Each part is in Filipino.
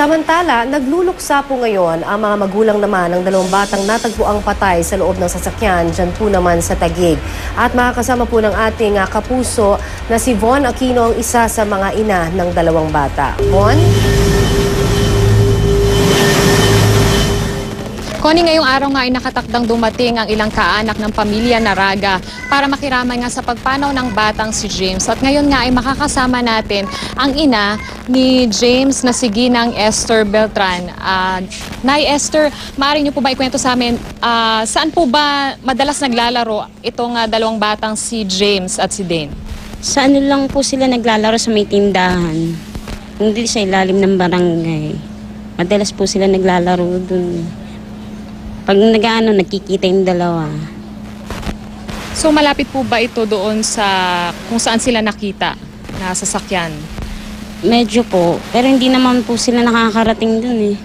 Samantala, nagluluksa po ngayon ang mga magulang naman ng dalawang batang natagpuang patay sa loob ng sasakyan dyan po naman sa Taguig. At makakasama po ng ating kapuso na si Von Aquino, ang isa sa mga ina ng dalawang bata. Von? Connie, ngayong araw nga ay nakatakdang dumating ang ilang kaanak ng pamilya Naraga para makiramay nga sa pagpanaw ng batang si James. At ngayon nga ay makakasama natin ang ina ni James na si Ginang Esther Beltran. Nay Esther, maaari niyo po ba ikwento sa amin saan po ba madalas naglalaro itong dalawang batang si James at si Dane? Sa ano lang po sila naglalaro sa may tindahan. Hindi sa ilalim ng barangay. Madalas po sila naglalaro dun. Pag nagkikita yung dalawa. So malapit po ba ito doon sa kung saan sila nakita na sasakyan? Medyo po, pero hindi naman po sila nakakarating dun eh.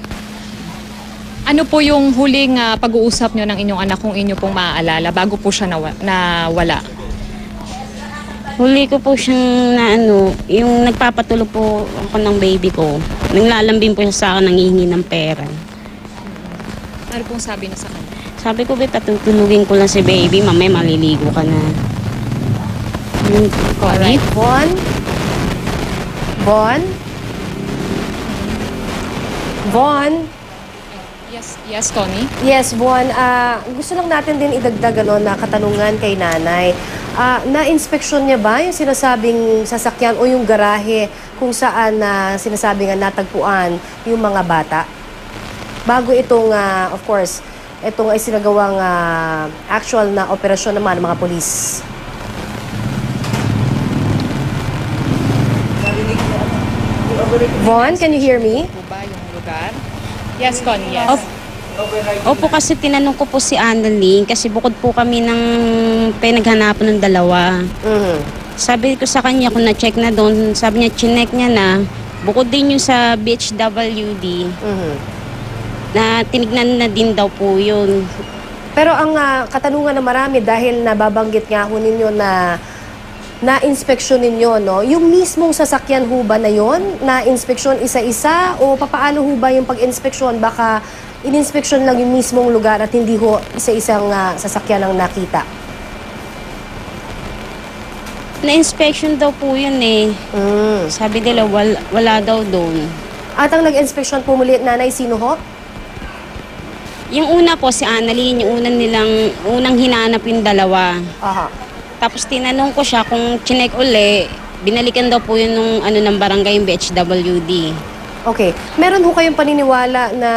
Ano po yung huling pag-uusap nyo ng inyong anak kung inyo pong maaalala bago po siya nawala? Huli ko po siyang yung nagpapatulog po ako ng baby ko. Nanglalambing po siya sa akin, nangihingi ng pera. Ano pong sabi na sa kanya? Sabi ko, patutulugin ko lang si baby, mamaya maliligo ka na. Alright, Von? Von? Von? Yes, Tony? Yes, Von. Gusto lang natin din idagdag na katanungan kay nanay. Na-inspeksyon niya ba yung sinasabing sasakyan o yung garahe kung saan sinasabing natagpuan yung mga bata? Bago itong, of course, itong ay sinagawang actual na operasyon naman ng mga polis. Von, can you hear me? Po ba yung lugar? Yes, Connie, yes. Opo, kasi tinanong ko po si Annalyn kasi bukod po kami ng pinaghanapan ng dalawa. Sabi ko sa kanya kung na-check na doon, sabi niya, chinek niya na. Bukod din yung sa BHWD. Na tinignan na din daw po yun. Pero ang katanungan na marami dahil nababanggit nga ho ninyo na na-inspeksyon ninyo, no? Yung mismong sasakyan ho ba na yun? Na-inspeksyon isa-isa? O papaano ho ba yung pag-inspeksyon? Baka in-inspeksyon lang yung mismong lugar at hindi ho isa-isang sasakyan ang nakita? Na-inspection daw po yun eh. Sabi nila wala daw doon. At ang nag-inspeksyon po muli, nanay, sino ho? Yung una po si Annalyn, yung unang hinanap yung dalawa. Aha. Tapos tinanong ko siya kung chinek uli, binalikan daw po yun ng barangay yung BHWD. Okay. Meron ho kayong paniniwala na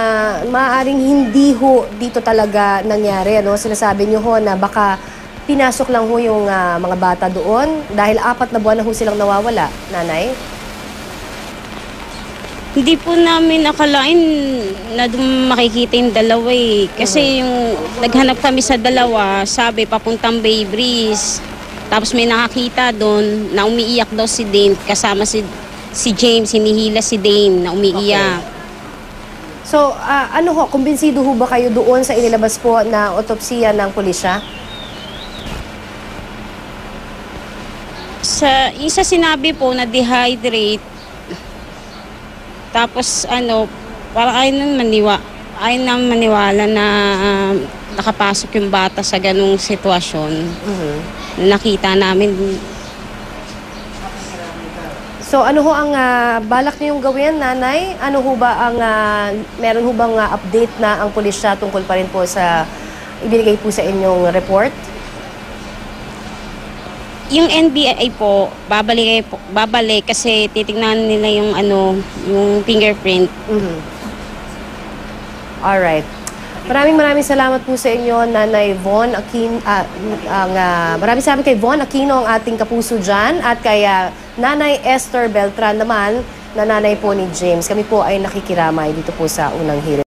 maaaring hindi ho dito talaga nangyari, ano? Sinasabi niyo ho na baka pinasok lang ho yung mga bata doon dahil 4 na buwan na ho silang nawawala, nanay? Hindi po namin akalain na makikita yung dalawa eh. Kasi yung naghanap kami sa dalawa, sabi papuntang Bay Breeze. Tapos may nakakita doon na umiiyak daw si Dane kasama si James, hinihila si Dane na umiiyak. Okay. So, ano ho, kumbinsido ho ba kayo doon sa inilabas po na otopsiya ng pulisya? Sa isa sinabi po na dehydrate. Tapos parang ayaw nang maniwala na nakapasok yung bata sa ganung sitwasyon. Nakita namin. So ano ho ang balak niyong gawin, nanay? Ano ho ba ang meron ho bang update na ang pulisya tungkol pa rin po sa ibinigay po sa inyong report? Yung NBI po, babalik kasi titingnan nila yung yung fingerprint. Alright. Maraming salamat po sa inyo, Nanay Von Aquino. Maraming salamat kay Von Aquino, ang ating kapuso dyan, at kay Nanay Esther Beltran naman, na nanay po ni James. Kami po ay nakikiramay dito po sa unang hearing.